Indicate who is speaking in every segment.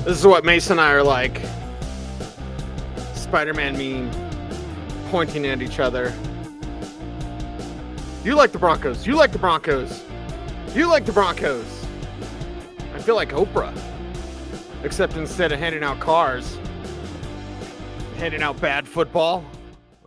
Speaker 1: This is what Mason and I are like. Spider-Man meme, pointing at each other. You like the Broncos. You like the Broncos. You like the Broncos. I feel like Oprah. Except instead of handing out cars, handing out bad football.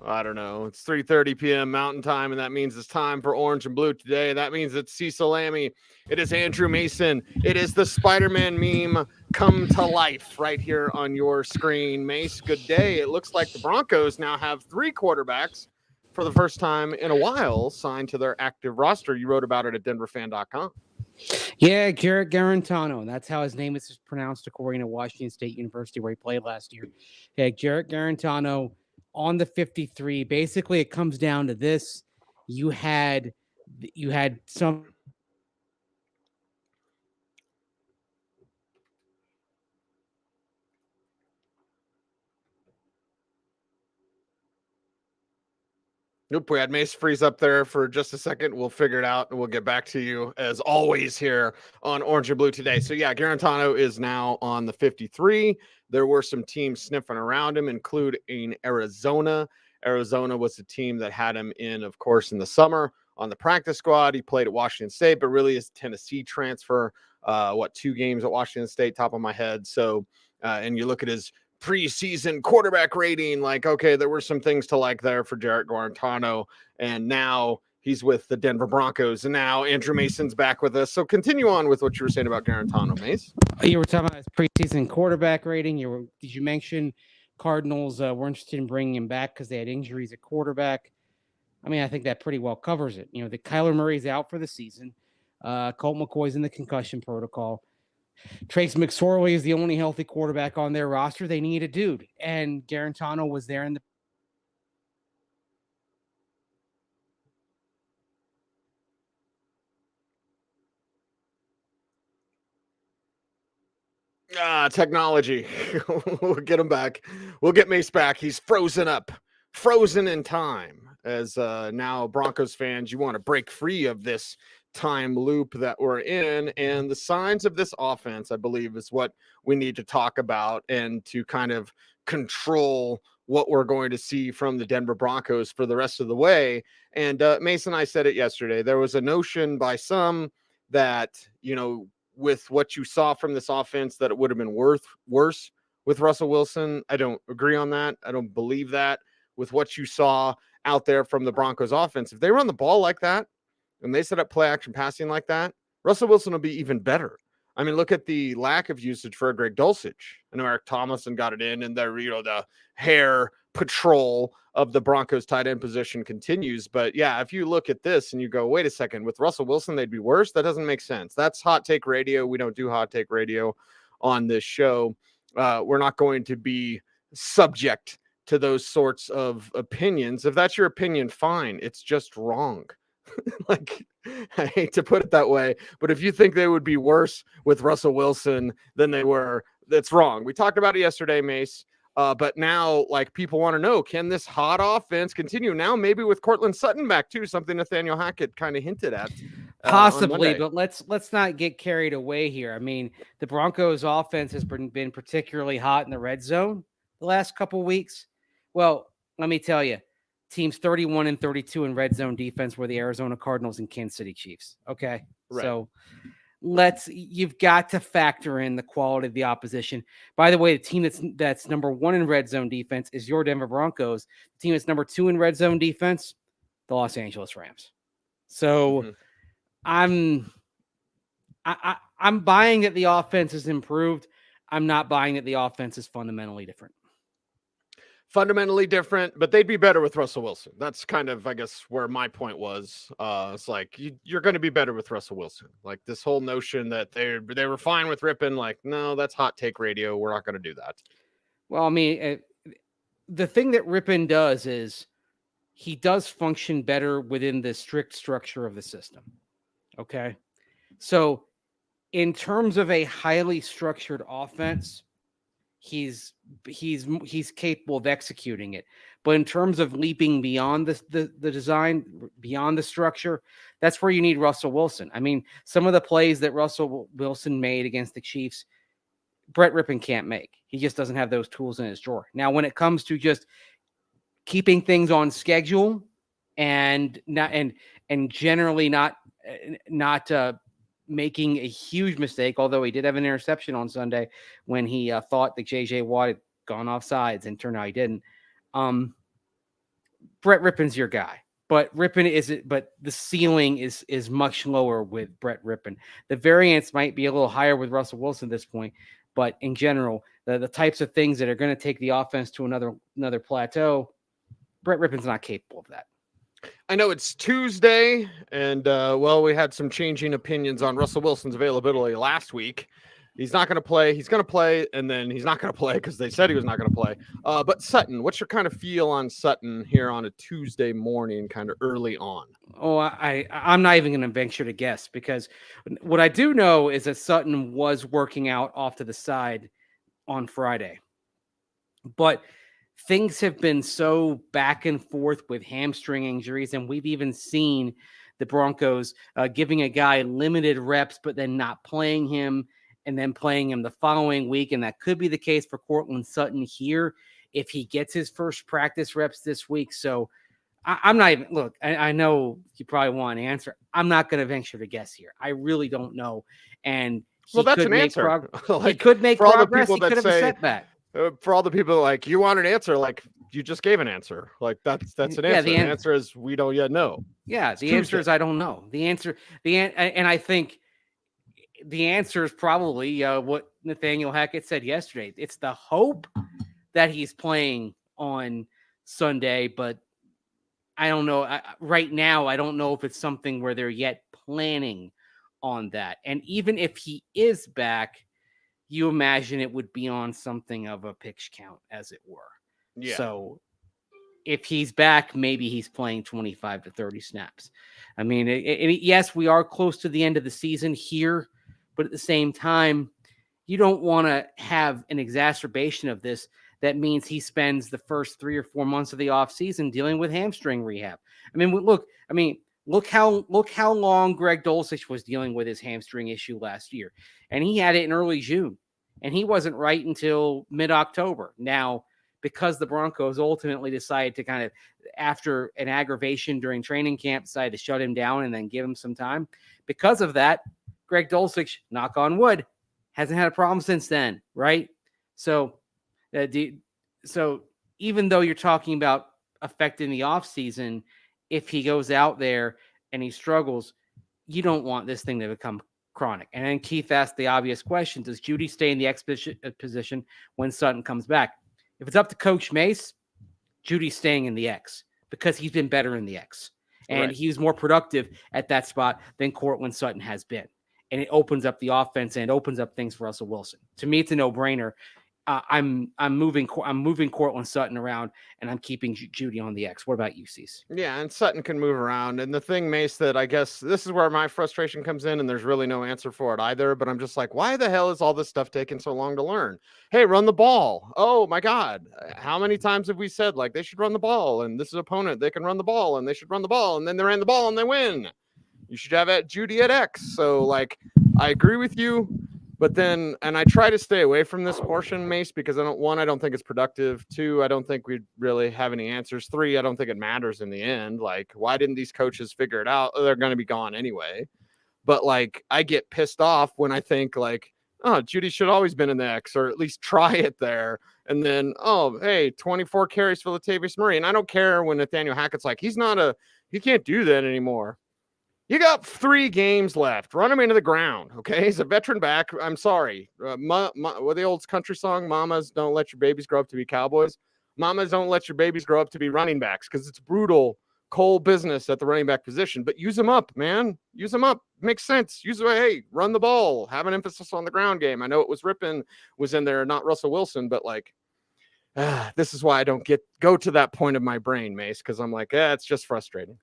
Speaker 1: I don't know. It's 3:30 p.m. Mountain Time, and that means it's time for Orange and Blue today. That means it's Cecil Lammey. It is Andrew Mason. It is the Spider-Man meme come to life right here on your screen. Mace, good day. It looks like the Broncos now have 3 quarterbacks for the first time in a while signed to their active roster. You wrote about it at denverfan.com.
Speaker 2: Yeah, Jarrett Garantano. That's how his name is pronounced according to Washington State University, where he played last year. Yeah, Jarrett Garantano on the 53. Basically, it comes down to this. You had some.
Speaker 1: Nope, we had Mace freeze up there for just a second. We'll figure it out, and we'll get back to you, as always, here on Orange and Blue today. So, yeah, Garantano is now on the 53. There were some teams sniffing around him, including Arizona. Arizona was a team that had him in, of course, in the summer on the practice squad. He played at Washington State, but really is Tennessee transfer. 2 games at Washington State, top of my head. So, and you look at his preseason quarterback rating, like, okay, there were some things to like there for Jarrett Garantano, and now he's with the Denver Broncos, and now Andrew Mason's back with us. So continue on with what you were saying about Garantano, Mace.
Speaker 2: You were talking about his preseason quarterback rating. Did you mention Cardinals were interested in bringing him back because they had injuries at quarterback? I mean, I think that pretty well covers it. You know, the Kyler Murray's out for the season. Colt McCoy's in the concussion protocol. Trace McSorley is the only healthy quarterback on their roster. They need a dude, and Garantano was there in the.
Speaker 1: Technology. We'll get him back. We'll get Mace back. He's frozen up, frozen in time. As now Broncos fans, you want to break free of this time loop that we're in, and the signs of this offense, I believe, is what we need to talk about and to kind of control what we're going to see from the Denver Broncos for the rest of the way. And Mason and I said it yesterday. There was a notion by some that, you know, with what you saw from this offense, that it would have been worse with Russell Wilson. I don't agree on that. I don't believe that. With what you saw out there from the Broncos offense, if they run the ball like that, and they set up play action passing like that, Russell Wilson will be even better. I mean, look at the lack of usage for Greg Dulcich. I know Eric Tomlinson got it in, and the hair patrol of the Broncos tight end position continues. But yeah, if you look at this and you go, wait a second, with Russell Wilson, they'd be worse. That doesn't make sense. That's hot take radio. We don't do hot take radio on this show. We're not going to be subject to those sorts of opinions. If that's your opinion, fine. It's just wrong. Like, I hate to put it that way, but if you think they would be worse with Russell Wilson than they were, that's wrong. We talked about it yesterday, Mace. But now, like, people want to know, can this hot offense continue? Now, maybe with Cortland Sutton back too, something Nathaniel Hackett kind of hinted at.
Speaker 2: Possibly, but let's not get carried away here. I mean, the Broncos offense has been particularly hot in the red zone the last couple weeks. Well, let me tell you. Teams 31 and 32 in red zone defense were the Arizona Cardinals and Kansas City Chiefs. Okay. Right. So you've got to factor in the quality of the opposition. By the way, the team that's number 1 in red zone defense is your Denver Broncos. The team that's number 2 in red zone defense, the Los Angeles Rams. So I'm buying that the offense is improved. I'm not buying that the offense is fundamentally different.
Speaker 1: Fundamentally different, but they'd be better with Russell Wilson. That's kind of, I guess, where my point was. It's like, you're going to be better with Russell Wilson. Like, this whole notion that they were fine with Rippon, like, no, that's hot take radio. We're not going to do that.
Speaker 2: Well, I mean, the thing that Rippon does is he does function better within the strict structure of the system. Okay. So in terms of a highly structured offense, he's capable of executing it. But in terms of leaping beyond the design, beyond the structure, that's where you need Russell Wilson. I mean, some of the plays that Russell Wilson made against the Chiefs, Brett Rippon can't make. He just doesn't have those tools in his drawer. Now, when it comes to just keeping things on schedule and generally not making a huge mistake, although he did have an interception on Sunday when he thought that J.J. Watt had gone off sides and turned out he didn't. Brett Rippon's your guy. But but the ceiling is much lower with Brett Rippon. The variance might be a little higher with Russell Wilson at this point, but in general, the types of things that are going to take the offense to another plateau, Brett Rippon's not capable of that.
Speaker 1: I know it's Tuesday, and we had some changing opinions on Russell Wilson's availability last week. He's not going to play. He's going to play, and then he's not going to play because they said he was not going to play. But Sutton, what's your kind of feel on Sutton here on a Tuesday morning, kind of early on?
Speaker 2: Oh, I'm not even going to venture to guess, because what I do know is that Sutton was working out off to the side on Friday. But things have been so back and forth with hamstring injuries, and we've even seen the Broncos giving a guy limited reps, but then not playing him, and then playing him the following week. And that could be the case for Courtland Sutton here if he gets his first practice reps this week. So I'm not even, look, I know you probably want an answer. I'm not going to venture to guess here. I really don't know. And
Speaker 1: that's an answer.
Speaker 2: He could make progress. He could have a setback.
Speaker 1: For all the people like, you want an answer, like you just gave an answer. Like that's an answer. The answer is we don't yet know.
Speaker 2: Yeah, the answer is I don't know. And I think the answer is probably what Nathaniel Hackett said yesterday. It's the hope that he's playing on Sunday, but I don't know. Right now, I don't know if it's something where they're yet planning on that. And even if he is back, you imagine it would be on something of a pitch count, as it were.
Speaker 1: Yeah.
Speaker 2: So if he's back, maybe he's playing 25 to 30 snaps. I mean, yes, we are close to the end of the season here, but at the same time, you don't want to have an exacerbation of this. That means he spends the first 3 or 4 months of the offseason dealing with hamstring rehab. I mean, look how long Greg Dulcich was dealing with his hamstring issue last year. And he had it in early June. And he wasn't right until mid-October. Now, because the Broncos ultimately decided to kind of, after an aggravation during training camp, decided to shut him down and then give him some time. Because of that, Greg Dulcich, knock on wood, hasn't had a problem since then, right? So even though you're talking about affecting the offseason, if he goes out there and he struggles, you don't want this thing to become chronic. And then Keith asked the obvious question: does Judy stay in the X position when Sutton comes back? If it's up to Coach Mace, Judy's staying in the X because he's been better in the X. And right. He was more productive at that spot than Courtland Sutton has been. And it opens up the offense and it opens up things for Russell Wilson. To me, it's a no-brainer. I'm moving Courtland Sutton around, and I'm keeping Judy on the X. What about you, Cecil?
Speaker 1: Yeah, and Sutton can move around. And the thing, Mace, that I guess this is where my frustration comes in, and there's really no answer for it either. But I'm just like, why the hell is all this stuff taking so long to learn? Hey, run the ball. Oh my God, how many times have we said like they should run the ball, and this is opponent, they can run the ball, and they should run the ball, and then they ran the ball and they win. You should have Judy at X. So like, I agree with you. But then, and I try to stay away from this portion, Mace, because I don't think it's productive. 2, I don't think we really have any answers. 3, I don't think it matters in the end. Like, why didn't these coaches figure it out? They're going to be gone anyway. But like, I get pissed off when I think like, oh, Judy should always been in the X, or at least try it there. And then, oh, hey, 24 carries for Latavius Murray. And I don't care when Nathaniel Hackett's like, he can't do that anymore. You got 3 games left. Run him into the ground, okay? He's a veteran back. I'm sorry. What the old country song, Mamas don't let your babies grow up to be cowboys. Mamas don't let your babies grow up to be running backs, because it's brutal, cold business at the running back position. But use them up, man. Use them up. Makes sense. Hey, run the ball. Have an emphasis on the ground game. I know it was Rippon was in there, not Russell Wilson, but like, this is why I don't go to that point of my brain, Mace, because I'm like, it's just frustrating.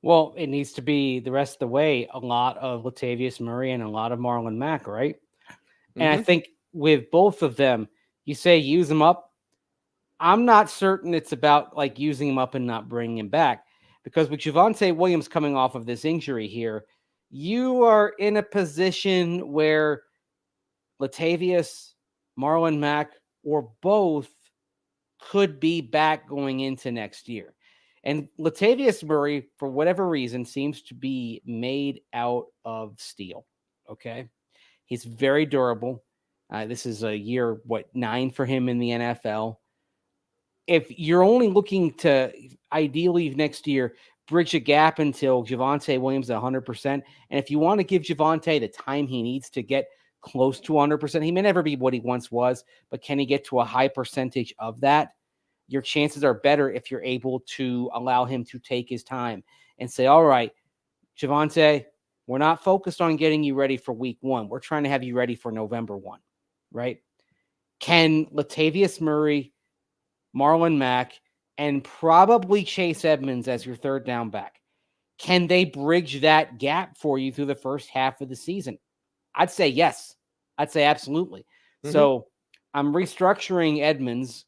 Speaker 2: Well, it needs to be the rest of the way a lot of Latavius Murray and a lot of Marlon Mack, right? Mm-hmm. And I think with both of them, you say use them up. I'm not certain it's about like using him up and not bringing him back, because with Javonte Williams coming off of this injury here, you are in a position where Latavius Marlon Mack, or both could be back going into next year. And Latavius Murray, for whatever reason, seems to be made out of steel. Okay. He's very durable. This is a year, 9 for him in the NFL. If you're only looking to ideally next year bridge a gap until Javonte Williams at 100%, and if you want to give Javonte the time he needs to get close to 100%, he may never be what he once was, but can he get to a high percentage of that? Your chances are better if you're able to allow him to take his time and say, all right, Javonte, we're not focused on getting you ready for week 1. We're trying to have you ready for November 1, right? Can Latavius Murray, Marlon Mack, and probably Chase Edmonds as your third down back, can they bridge that gap for you through the first half of the season? I'd say yes. I'd say absolutely. Mm-hmm. So I'm restructuring Edmonds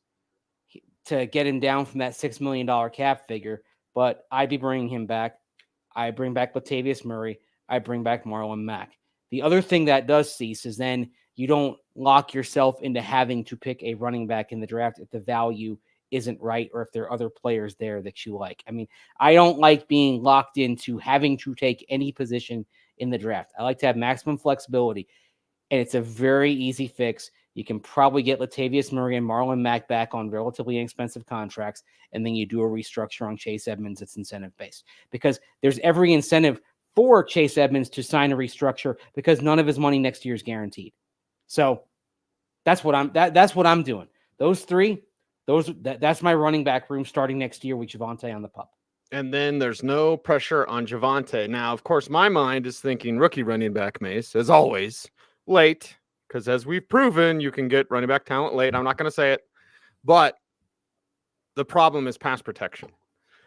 Speaker 2: to get him down from that $6 million cap figure, but I'd be bringing him back. I bring back Latavius Murray. I bring back Marlon Mack. The other thing that does cease is then you don't lock yourself into having to pick a running back in the draft if the value isn't right or if there are other players there that you like. I mean, I don't like being locked into having to take any position in the draft. I like to have maximum flexibility, and it's a very easy fix. You can probably get Latavius Murray and Marlon Mack back on relatively inexpensive contracts, and then you do a restructure on Chase Edmonds that's incentive-based. Because there's every incentive for Chase Edmonds to sign a restructure because none of his money next year is guaranteed. So that's what I'm doing. Those three, that's my running back room starting next year with Javonte on the pup.
Speaker 1: And then there's no pressure on Javonte. Now, of course, my mind is thinking rookie running back Mace, as always, late. Because as we've proven, you can get running back talent late. I'm not going to say it. But the problem is pass protection.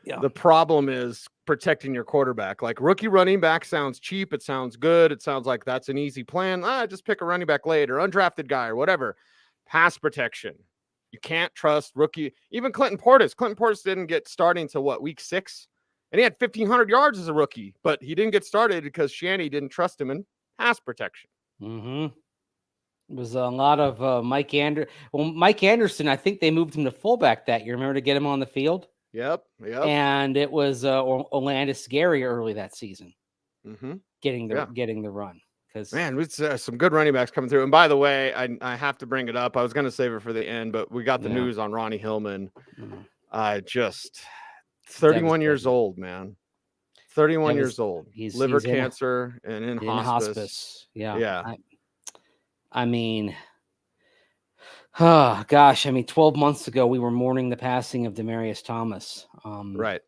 Speaker 1: Yeah. The problem is protecting your quarterback. Like rookie running back sounds cheap. It sounds good. It sounds like that's an easy plan. Just pick a running back late or undrafted guy or whatever. Pass protection. You can't trust rookie. Even Clinton Portis. Clinton Portis didn't get starting until week 6? And he had 1,500 yards as a rookie. But he didn't get started because Shanny didn't trust him in pass protection.
Speaker 2: Mm-hmm. It was a lot of Mike Anderson. Well, Mike Anderson, I think they moved him to fullback that year. Remember, to get him on the field?
Speaker 1: Yep.
Speaker 2: And it was Olandis Gary early that season, getting the run. Because
Speaker 1: man, it's some good running backs coming through. And by the way, I have to bring it up. I was going to save it for the end, but we got the news on Ronnie Hillman. Just 31 years old, man. 31 years old. He's liver cancer and in hospice.
Speaker 2: Yeah. I mean, oh gosh, 12 months ago we were mourning the passing of Demaryius Thomas.
Speaker 1: Right.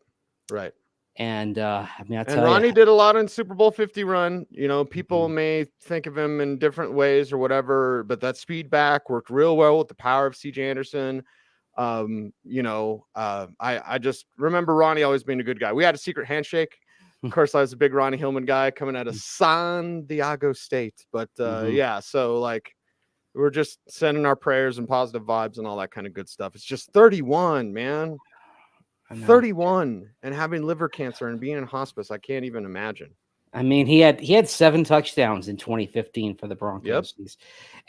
Speaker 2: And and
Speaker 1: Ronnie did a lot in Super Bowl 50 run. You know, people may think of him in different ways or whatever, but that speed back worked real well with the power of CJ Anderson. I just remember Ronnie always being a good guy. We had a secret handshake. Of course, I was a big Ronnie Hillman guy coming out of San Diego State. But so like we're just sending our prayers and positive vibes and all that kind of good stuff. It's just 31, man. 31 and having liver cancer and being in hospice. I can't even imagine.
Speaker 2: I mean, he had 7 touchdowns in 2015 for the Broncos. Yep.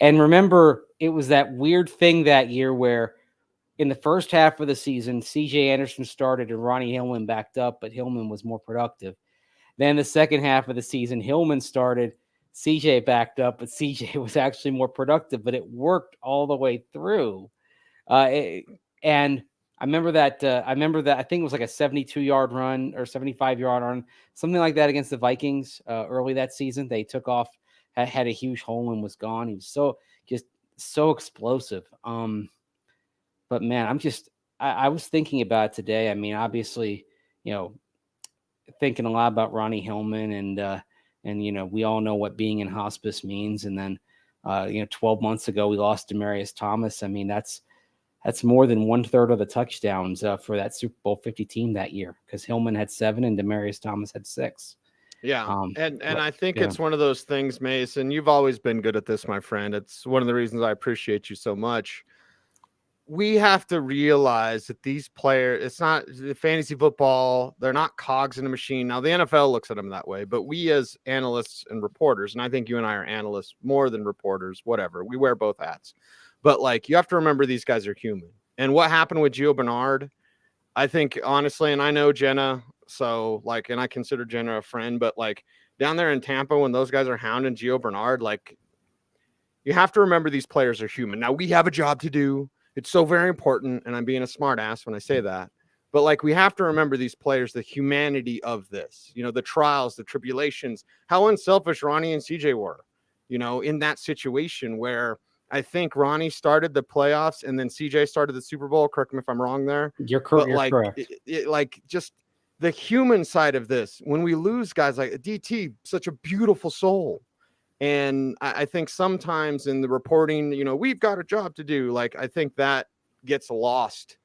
Speaker 2: And remember, it was that weird thing that year where in the first half of the season, CJ Anderson started and Ronnie Hillman backed up, but Hillman was more productive. Then the second half of the season, Hillman started, CJ backed up, but CJ was actually more productive, but it worked all the way through. And I remember that. I think it was like a 72-yard run or 75-yard run, something like that against the Vikings early that season. They took off, had a huge hole and was gone. He was so explosive. But man, I was thinking about it today. I mean, obviously, thinking a lot about Ronnie Hillman and we all know what being in hospice means. And then 12 months ago we lost Demaryius Thomas. I mean, that's more than 1/3 of the touchdowns for that Super Bowl 50 team that year, because Hillman had 7 and Demaryius Thomas had 6.
Speaker 1: Yeah. I think it's one of those things, Mason, you've always been good at this, my friend. It's one of the reasons I appreciate you so much. We have to realize that these players, it's not fantasy football. They're not cogs in a machine. Now the NFL looks at them that way, but we as analysts and reporters, and I think you and I are analysts more than reporters, whatever, we wear both hats. But like, you have to remember these guys are human. And what happened with Gio Bernard, I think honestly, and I know Jenna, so like, and I consider Jenna a friend, but like down there in Tampa, when those guys are hounding Gio Bernard, like, you have to remember these players are human. Now we have a job to do. It's so very important. And I'm being a smart ass when I say that. But like, we have to remember these players, the humanity of this, the trials, the tribulations, how unselfish Ronnie and CJ were, in that situation where I think Ronnie started the playoffs and then CJ started the Super Bowl. Correct me if I'm wrong there.
Speaker 2: You're correct.
Speaker 1: But like, like just the human side of this, when we lose guys like DT, such a beautiful soul. And I think sometimes in the reporting, we've got a job to do. Like, I think that gets lost.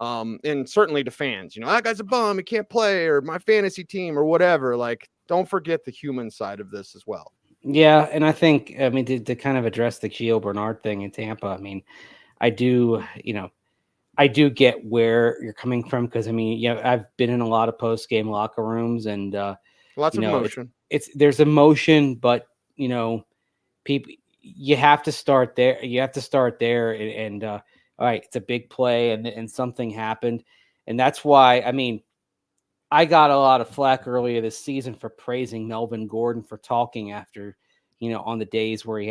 Speaker 1: And certainly to fans, that guy's a bum, he can't play, or my fantasy team or whatever. Like, don't forget the human side of this as well.
Speaker 2: Yeah. And I think, to kind of address the Gio Bernard thing in Tampa, I do get where you're coming from. Cause I've been in a lot of post-game locker rooms and,
Speaker 1: lots of emotion.
Speaker 2: There's emotion, but people, you have to start there. And all right, it's a big play and something happened. And that's why, I got a lot of flack earlier this season for praising Melvin Gordon for talking after, on the days where he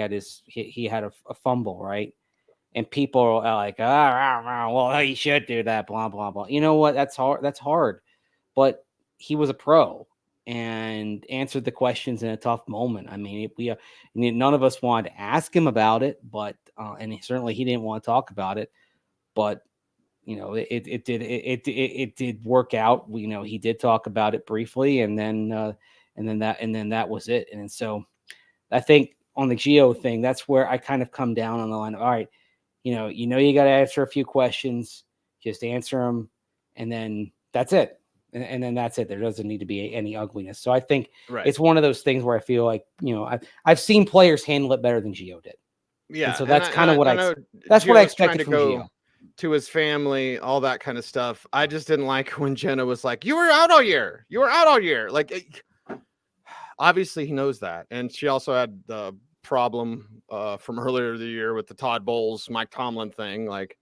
Speaker 2: had a fumble, right? And people are like, well, he should do that, blah, blah, blah. You know what? That's hard. But he was a pro and answered the questions in a tough moment. None of us wanted to ask him about it, but and he didn't want to talk about it. But it did work out. He did talk about it briefly, and then that was it. And so I think on the Gio thing, that's where I kind of come down on the line of, all right, you got to answer a few questions, just answer them, and then that's it. And then that's it. There doesn't need to be any ugliness. So I think It's one of those things where I feel like, I've seen players handle it better than Gio did.
Speaker 1: Yeah.
Speaker 2: And so that's kind of what that's what I expected from Gio.
Speaker 1: To his family, all that kind of stuff. I just didn't like when Jenna was like, you were out all year. Like, obviously he knows that. And she also had the problem from earlier the year with the Todd Bowles, Mike Tomlin thing. Like,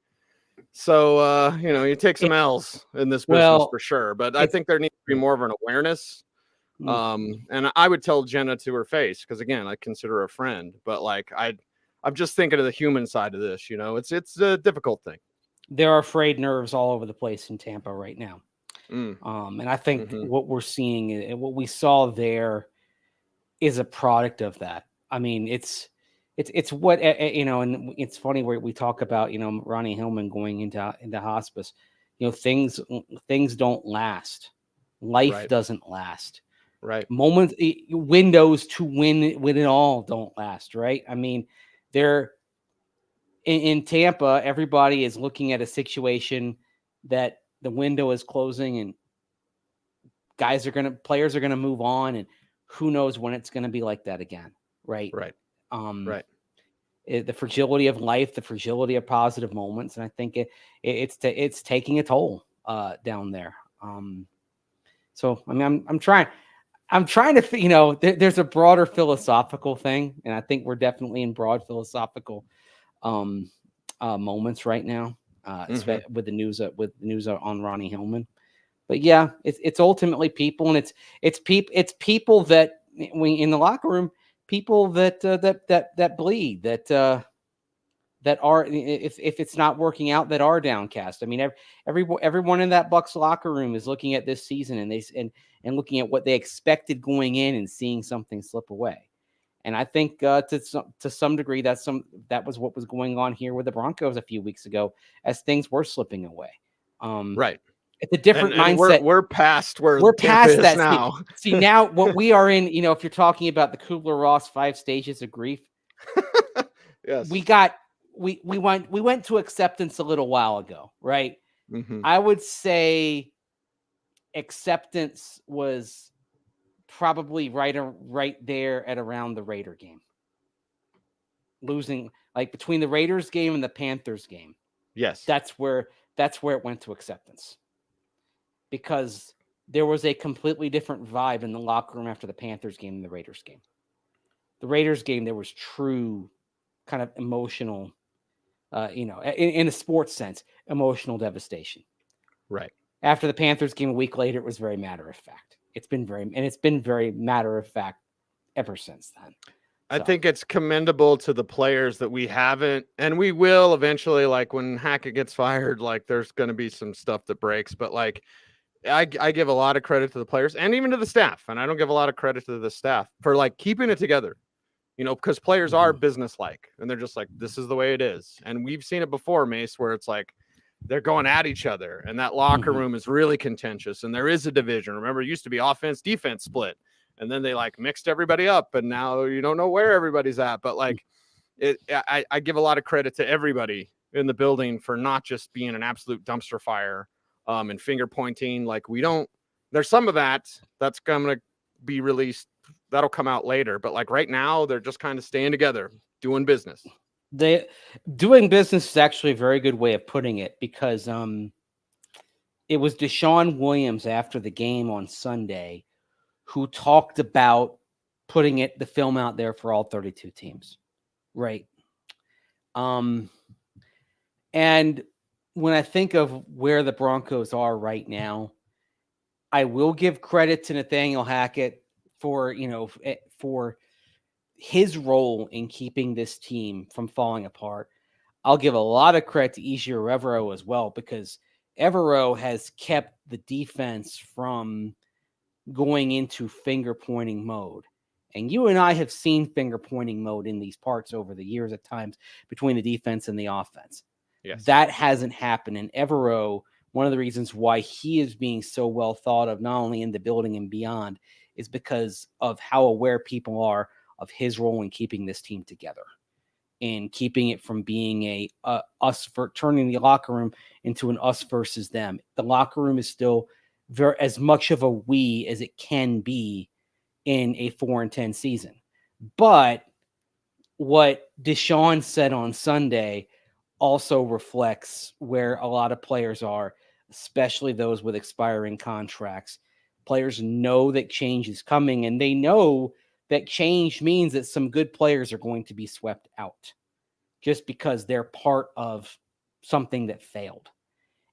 Speaker 1: so, you take some L's in this business for sure. But I think there needs to be more of an awareness. And I would tell Jenna to her face, because again, I consider her a friend. But like, I'm just thinking of the human side of this. It's a difficult thing.
Speaker 2: There are frayed nerves all over the place in Tampa right now. And I think what we're seeing and what we saw there is a product of that. It's what, and it's funny where we talk about, Ronnie Hillman going into hospice, things don't last. Life doesn't last.
Speaker 1: Right.
Speaker 2: Moments, windows to win it all don't last. Right. They're in Tampa, everybody is looking at a situation that the window is closing and players are going to move on, and who knows when it's going to be like that again. Right.
Speaker 1: Right. Right.
Speaker 2: The fragility of life, the fragility of positive moments. And I think it's taking a toll down there. So, I'm trying to, there's a broader philosophical thing. And I think we're definitely in broad philosophical moments right now, with the news on Ronnie Hillman. But yeah, it's ultimately people, and it's people that in the locker room, people that bleed, that are, if it's not working out, that are downcast. Everyone in that Bucs locker room is looking at this season and looking at what they expected going in and seeing something slip away. And I think to some degree that was what was going on here with the Broncos a few weeks ago, as things were slipping away.
Speaker 1: Right.
Speaker 2: It's a different mindset.
Speaker 1: We're past that
Speaker 2: now. See, now what we are in, if you're talking about the Kubler-Ross 5 stages of grief,
Speaker 1: yes,
Speaker 2: we went to acceptance a little while ago, right? I would say acceptance was probably right there at around the Raider game. Losing, like, between the Raiders game and the Panthers game.
Speaker 1: Yes.
Speaker 2: That's where it went to acceptance. Because there was a completely different vibe in the locker room after the Panthers game and the Raiders game. The Raiders game, there was true kind of emotional in a sports sense, emotional devastation.
Speaker 1: Right.
Speaker 2: After the Panthers game a week later, it was very matter of fact. It's been very matter of fact ever since then.
Speaker 1: I think it's commendable to the players that we haven't, and we will eventually, like when Hackett gets fired, like there's going to be some stuff that breaks, but like I give a lot of credit to the players and even to the staff. And I don't give a lot of credit to the staff for like keeping it together, because players are businesslike and they're just like, this is the way it is. And we've seen it before, Mace, where it's like, they're going at each other and that locker room is really contentious and there is a division. Remember, it used to be offense, defense split. And then they like mixed everybody up and now you don't know where everybody's at. But like I give a lot of credit to everybody in the building for not just being an absolute dumpster fire and finger pointing. Like there's some of that's going to be released. That'll come out later. But like right now, they're just kind of staying together, doing business.
Speaker 2: Doing business is actually a very good way of putting it because it was Deshaun Williams after the game on Sunday who talked about putting the film out there for all 32 teams. Right. And when I think of where the Broncos are right now, I will give credit to Nathaniel Hackett for his role in keeping this team from falling apart. I'll give a lot of credit to Ejiro Evero as well, because Evero has kept the defense from going into finger pointing mode. And you and I have seen finger pointing mode in these parts over the years at times between the defense and the offense.
Speaker 1: Yes.
Speaker 2: That hasn't happened. And Evero, one of the reasons why he is being so well thought of, not only in the building and beyond, is because of how aware people are of his role in keeping this team together and keeping it from being turning the locker room into an us versus them. The locker room is still very as much of a we as it can be in a 4-10 season. But what Deshaun said on Sunday also reflects where a lot of players are, especially those with expiring contracts. Players know that change is coming, and they know that change means that some good players are going to be swept out just because they're part of something that failed.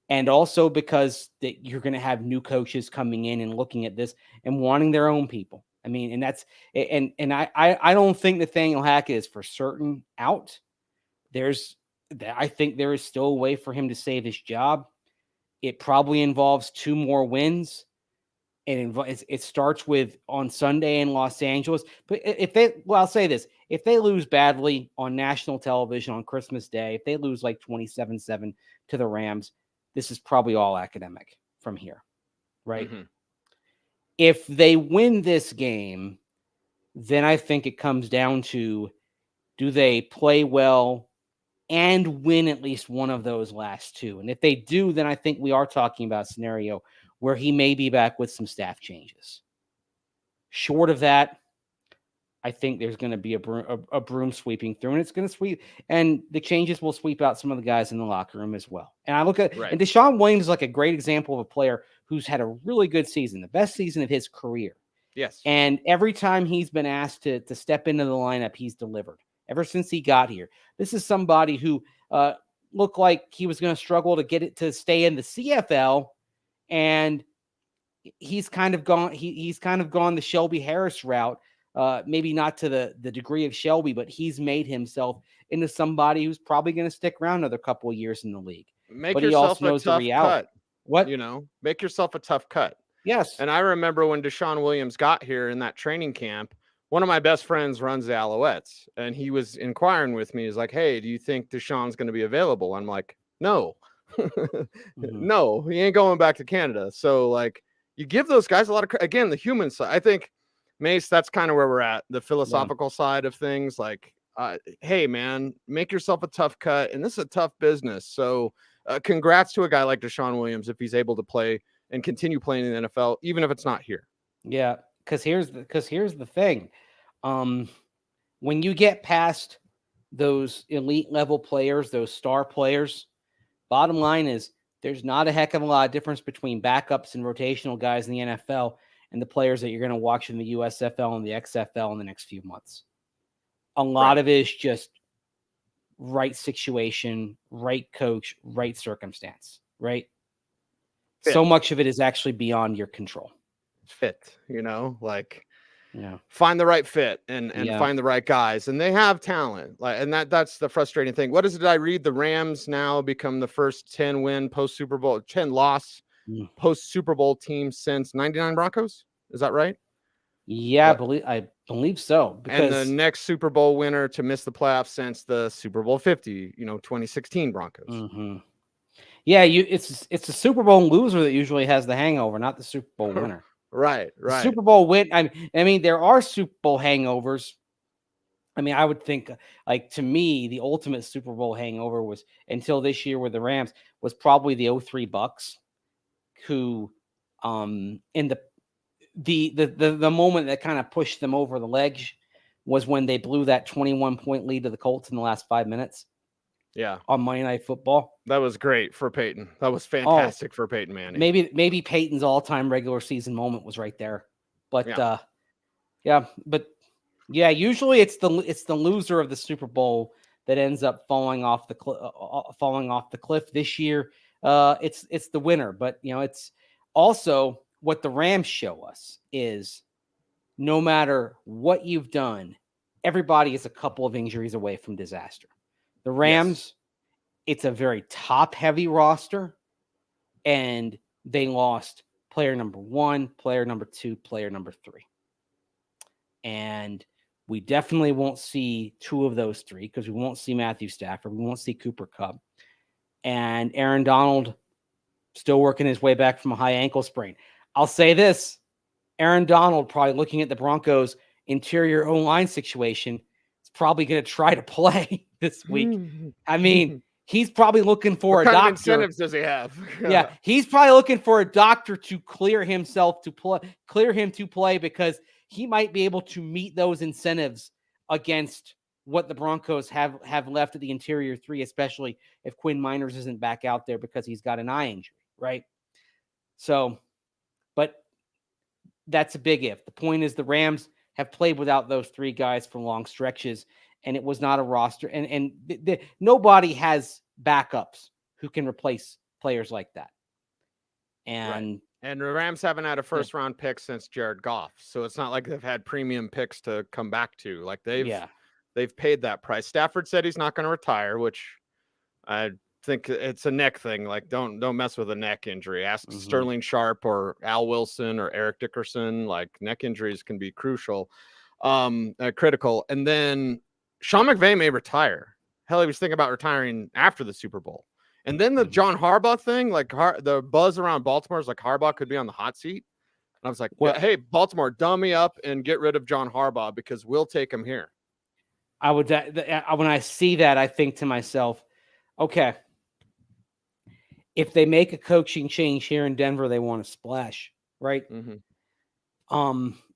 Speaker 2: And also because that you're going to have new coaches coming in and looking at this and wanting their own people. I mean, and that's and I don't think Nathaniel Hackett is for certain out. I think there is still a way for him to save his job. It probably involves 2 more wins. It starts with on Sunday in Los Angeles. But I'll say this, if they lose badly on national television on Christmas Day, if they lose like 27-7 to the Rams, this is probably all academic from here, right? Mm-hmm. If they win this game, then I think it comes down to, do they play well and win at least one of those last 2? And if they do, then I think we are talking about a scenario where he may be back with some staff changes. Short of that, I think there's going to be a broom sweeping through, and it's going to sweep, and the changes will sweep out some of the guys in the locker room as well. And I look at, and Deshaun Williams is like a great example of a player who's had a really good season, the best season of his career.
Speaker 1: Yes.
Speaker 2: And every time he's been asked to step into the lineup, he's delivered ever since he got here. This is somebody who looked like he was going to struggle to get it to stay in the CFL. And he's kind of gone. He's kind of gone the Shelby Harris route, maybe not to the degree of Shelby, but he's made himself into somebody who's probably going to stick around another couple of years in the league.
Speaker 1: But he also knows the reality.
Speaker 2: What
Speaker 1: make yourself a tough cut.
Speaker 2: Yes.
Speaker 1: And I remember when Deshaun Williams got here in that training camp, one of my best friends runs the Alouettes, and he was inquiring with me. He's like, "Hey, do you think Deshaun's going to be available?" I'm like, "No." No, he ain't going back to Canada. So like you give those guys a lot of again, the human side. I think, Mace, that's kind of where we're at, the philosophical side of things. Like hey man, make yourself a tough cut, and this is a tough business. So congrats to a guy like Deshaun Williams if he's able to play and continue playing in the NFL, even if it's not here.
Speaker 2: Yeah, because here's the thing. When you get past those elite level players, those star players, bottom line is there's not a heck of a lot of difference between backups and rotational guys in the NFL and the players that you're going to watch in the USFL and the XFL in the next few months. A lot of it is just right situation, right coach, right circumstance, right?
Speaker 1: Fit.
Speaker 2: So much of it is actually beyond your control.
Speaker 1: Fit, find the right fit and find the right guys, and they have talent. And that's the frustrating thing. What is it I read? The Rams now become the first 10-win post Super Bowl, 10-loss post Super Bowl team since '99 Broncos. Is that right?
Speaker 2: Yeah, I believe so.
Speaker 1: And the next Super Bowl winner to miss the playoffs since the Super Bowl 50, 2016 Broncos.
Speaker 2: Mm-hmm. Yeah, it's a Super Bowl loser that usually has the hangover, not the Super Bowl winner.
Speaker 1: Right.
Speaker 2: The Super Bowl win. I mean, there are Super Bowl hangovers. I mean, I would think, like, to me, the ultimate Super Bowl hangover was, until this year with the Rams, was probably the 03 Bucks, who, in the moment that kind of pushed them over the ledge was when they blew that 21-point lead to the Colts in the last 5 minutes.
Speaker 1: Yeah.
Speaker 2: On Monday Night Football.
Speaker 1: That was great for Peyton. That was fantastic for Peyton Manning.
Speaker 2: Maybe Peyton's all-time regular season moment was right there. But usually it's the loser of the Super Bowl that ends up falling off the cliff. This year, it's the winner. But it's also what the Rams show us is, no matter what you've done, everybody is a couple of injuries away from disaster. The Rams, it's a very top-heavy roster, and they lost player number 1, player number 2, player number 3. And we definitely won't see 2 of those 3, because we won't see Matthew Stafford. We won't see Cooper Kupp. And Aaron Donald still working his way back from a high ankle sprain. I'll say this. Aaron Donald, probably looking at the Broncos' interior O-line situation, is probably going to try to play this week. I mean, he's probably looking for
Speaker 1: what
Speaker 2: a
Speaker 1: kind
Speaker 2: doctor.
Speaker 1: Of incentives does he have?
Speaker 2: Yeah, he's probably looking for a doctor to clear him to play, because he might be able to meet those incentives against what the Broncos have left at the interior 3, especially if Quinn Miners isn't back out there because he's got an eye injury, right? So, but that's a big if. The point is, the Rams have played without those 3 guys for long stretches, and it was not a roster. And nobody has backups who can replace players like that. And
Speaker 1: the Rams haven't had a first-round pick since Jared Goff, so it's not like they've had premium picks to come back to. Like they've paid that price. Stafford said he's not going to retire, which I think it's a neck thing. Like don't mess with a neck injury. Ask Sterling Sharp or Al Wilson or Eric Dickerson. Like neck injuries can be crucial, critical. And then Sean McVay may retire. Hell, he was thinking about retiring after the Super Bowl. And then the John Harbaugh thing, like the buzz around Baltimore is like Harbaugh could be on the hot seat. And I was like, hey, Baltimore, dummy up and get rid of John Harbaugh, because we'll take him here.
Speaker 2: When I see that, I think to myself, okay, if they make a coaching change here in Denver, they want to splash, right? And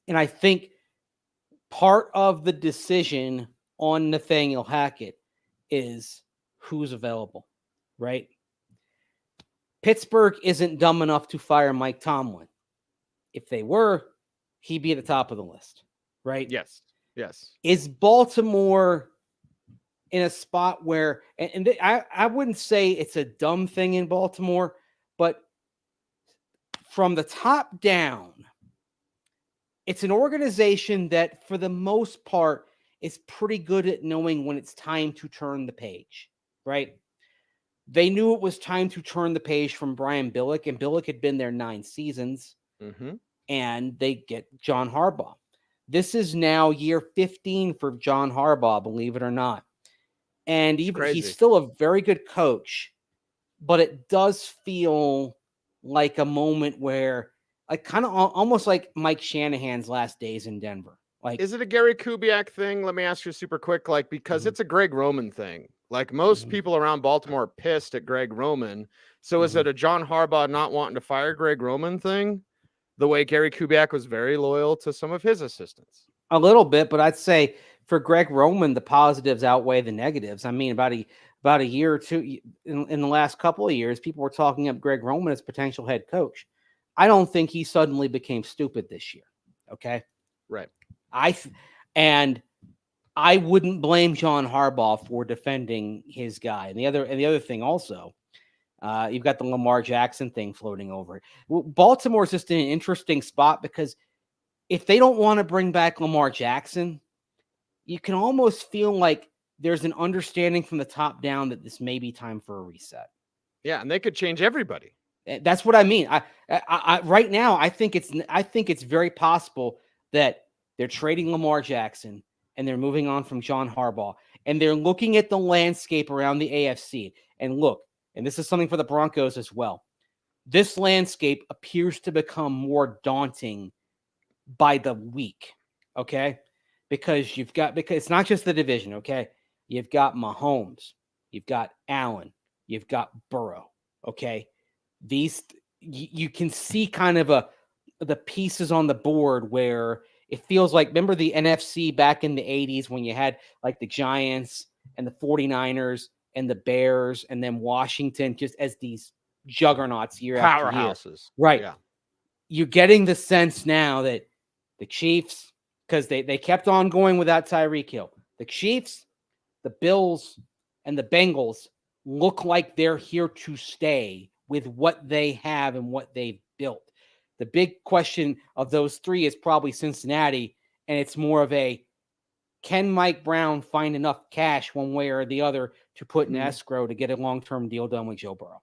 Speaker 2: I think part of the decision on Nathaniel Hackett is who's available, right? Pittsburgh isn't dumb enough to fire Mike Tomlin. If they were, he'd be at the top of the list, right?
Speaker 1: Yes.
Speaker 2: Is Baltimore in a spot where, I wouldn't say it's a dumb thing in Baltimore, but from the top down, it's an organization that for the most part is pretty good at knowing when it's time to turn the page, right? They knew it was time to turn the page from Brian Billick, and Billick had been there 9 seasons, and they get John Harbaugh. This is now year 15 for John Harbaugh, believe it or not. And he's still a very good coach, but it does feel like a moment where, like, kind of almost like Mike Shanahan's last days in Denver. Like,
Speaker 1: is it a Gary Kubiak thing? Let me ask you super quick, like, because it's a Greg Roman thing. Like most people around Baltimore are pissed at Greg Roman. So is it a John Harbaugh not wanting to fire Greg Roman thing? The way Gary Kubiak was very loyal to some of his assistants.
Speaker 2: A little bit, but I'd say for Greg Roman, the positives outweigh the negatives. I mean, about a year or two in the last couple of years, people were talking up Greg Roman as potential head coach. I don't think he suddenly became stupid this year. Okay.
Speaker 1: Right.
Speaker 2: And I wouldn't blame John Harbaugh for defending his guy. And the other thing also, you've got the Lamar Jackson thing floating over it. Well, Baltimore's just in an interesting spot because if they don't want to bring back Lamar Jackson, you can almost feel like there's an understanding from the top down that this may be time for a reset.
Speaker 1: Yeah, and they could change everybody.
Speaker 2: That's what I mean. I right now, I think it's very possible that they're trading Lamar Jackson and they're moving on from John Harbaugh, and they're looking at the landscape around the AFC. And look, and this is something for the Broncos as well. This landscape appears to become more daunting by the week, okay? Because it's not just the division, okay? You've got Mahomes, you've got Allen, you've got Burrow, okay? These you can see kind of the pieces on the board where it feels like, remember the NFC back in the 80s when you had like the Giants and the 49ers and the Bears and then Washington just as these juggernauts year after year.
Speaker 1: Powerhouses.
Speaker 2: Right.
Speaker 1: Yeah.
Speaker 2: You're getting the sense now that the Chiefs, because they kept on going without Tyreek Hill, the Chiefs, the Bills, and the Bengals look like they're here to stay with what they have and what they've built. The big question of those three is probably Cincinnati, and it's more of a, can Mike Brown find enough cash one way or the other to put in escrow to get a long-term deal done with Joe Burrow?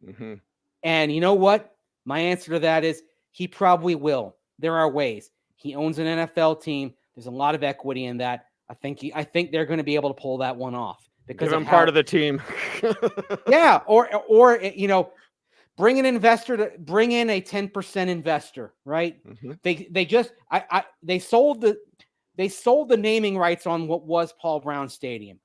Speaker 1: Mm-hmm.
Speaker 2: And you know what? My answer to that is he probably will. There are ways. He owns an NFL team. There's a lot of equity in that. I think they're going to be able to pull that one off because
Speaker 1: I'm part of the team.
Speaker 2: Yeah, or bring an investor to bring in a 10% investor, right?
Speaker 1: Mm-hmm.
Speaker 2: They sold the naming rights on what was Paul Brown Stadium.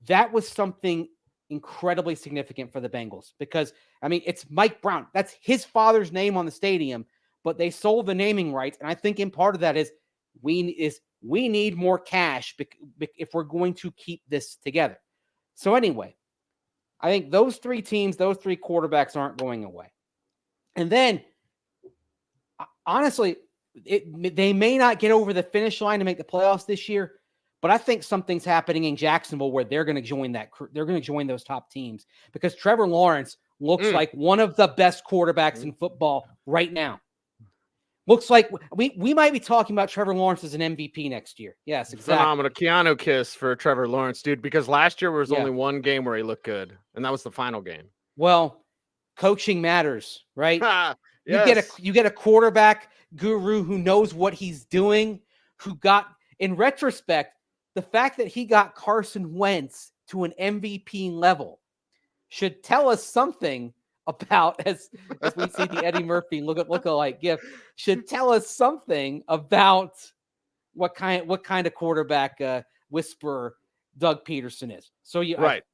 Speaker 2: That was something incredibly significant for the Bengals because, I mean, it's Mike Brown. That's his father's name on the stadium, but they sold the naming rights. And I think in part of that is we need more cash if we're going to keep this together. So anyway, I think those three teams, those three quarterbacks aren't going away. And then, honestly, they may not get over the finish line to make the playoffs this year, but I think something's happening in Jacksonville where they're going to join they're going to join those top teams because Trevor Lawrence looks like one of the best quarterbacks in football right now. Looks like we might be talking about Trevor Lawrence as an MVP next year. Yes, exactly.
Speaker 1: Phenomenal. Keanu kiss for Trevor Lawrence, dude, because last year was only one game where he looked good, and that was the final game.
Speaker 2: Well, coaching matters, right?
Speaker 1: Yes.
Speaker 2: You get a quarterback guru who knows what he's doing, who got, in retrospect, the fact that he got Carson Wentz to an MVP level should tell us something about, as we see the Eddie Murphy look-alike gif, should tell us something about what kind of quarterback whisperer Doug Peterson is. So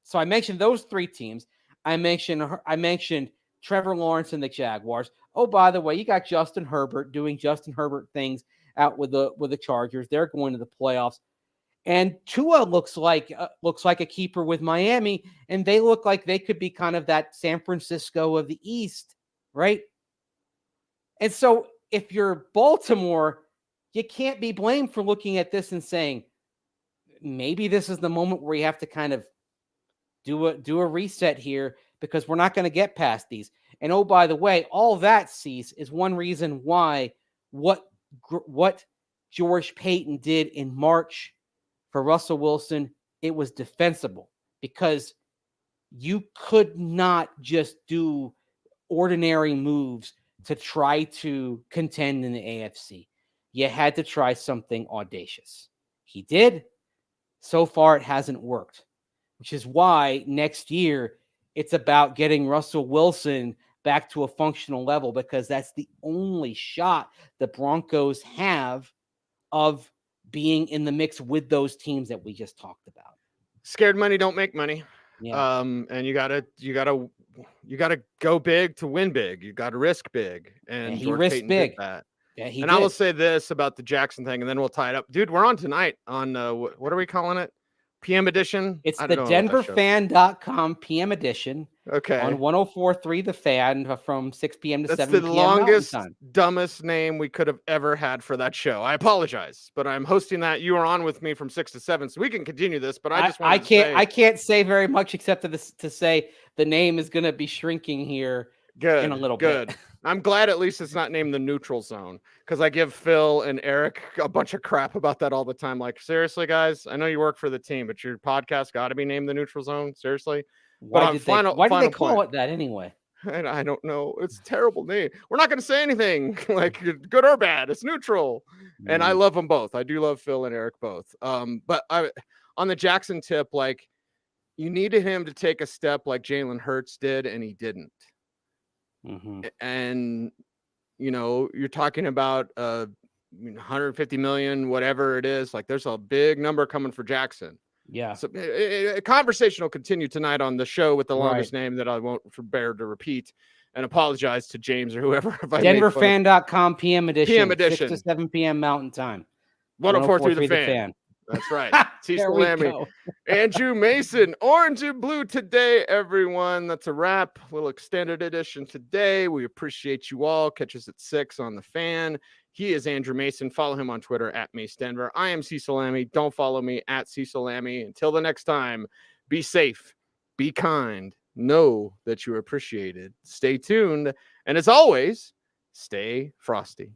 Speaker 2: so I mentioned those three teams. I mentioned Trevor Lawrence and the Jaguars. Oh, by the way, you got Justin Herbert doing Justin Herbert things out with the Chargers. They're going to the playoffs. And Tua looks like a keeper with Miami, and they look like they could be kind of that San Francisco of the East, right? And so if you're Baltimore, you can't be blamed for looking at this and saying, maybe this is the moment where you have to kind of do a reset here because we're not going to get past these. And oh, by the way, all that, Cease, is one reason why what George Payton did in March for Russell Wilson, it was defensible because you could not just do ordinary moves to try to contend in the AFC. You had to try something audacious. He did. So far, it hasn't worked, which is why next year it's about getting Russell Wilson back to a functional level because that's the only shot the Broncos have of being in the mix with those teams that we just talked about.
Speaker 1: Scared money don't make money.
Speaker 2: Yeah.
Speaker 1: And you gotta go big to win big. You gotta risk big. And
Speaker 2: he
Speaker 1: George
Speaker 2: risked
Speaker 1: Payton
Speaker 2: big.
Speaker 1: did that.
Speaker 2: Yeah, he
Speaker 1: and
Speaker 2: did.
Speaker 1: I will say this about the Jackson thing, and then we'll tie it up. Dude, we're on tonight on what are we calling it? PM edition?
Speaker 2: It's the DenverFan.com PM edition.
Speaker 1: Okay.
Speaker 2: On 104.3 The Fan from 6 p.m. to
Speaker 1: That's
Speaker 2: 7
Speaker 1: the
Speaker 2: p.m.
Speaker 1: longest,
Speaker 2: Mountain Time.
Speaker 1: dumbest name we could have ever had for that show. I apologize, but I'm hosting that. You are on with me from 6 to 7, so we can continue this. But I just wanted to say,
Speaker 2: I can't say very much except to say the name is going to be shrinking here in a little bit.
Speaker 1: I'm glad at least it's not named the Neutral Zone, because I give Phil and Eric a bunch of crap about that all the time. Like, seriously, guys, I know you work for the team, but your podcast got to be named the Neutral Zone. Seriously.
Speaker 2: Why did they call it that anyway?
Speaker 1: I don't know. It's a terrible name. We're not going to say anything like good or bad. It's neutral. And I love them both. I do love Phil and Eric both. But on the Jackson tip, like, you needed him to take a step like Jalen Hurts did, and he didn't. And, you're talking about 150 million, whatever it is. Like, there's a big number coming for Jackson.
Speaker 2: Yeah.
Speaker 1: So a conversation will continue tonight on the show with the longest name that I won't bear to repeat, and apologize to James or whoever.
Speaker 2: DenverFan.com PM edition. 6 to 7 p.m. Mountain Time.
Speaker 1: 104.3 The Fan. That's right. Cecil Lammey, Andrew Mason, orange and blue today, everyone. That's a wrap. Little extended edition today. We appreciate you all. Catch us at 6 on The Fan. He is Andrew Mason. Follow him on Twitter at Mace Denver. I am Cecil Lammey. Don't follow me at Cecil Lammey. Until the next time, be safe, be kind, know that you're appreciated. Stay tuned. And as always, stay frosty.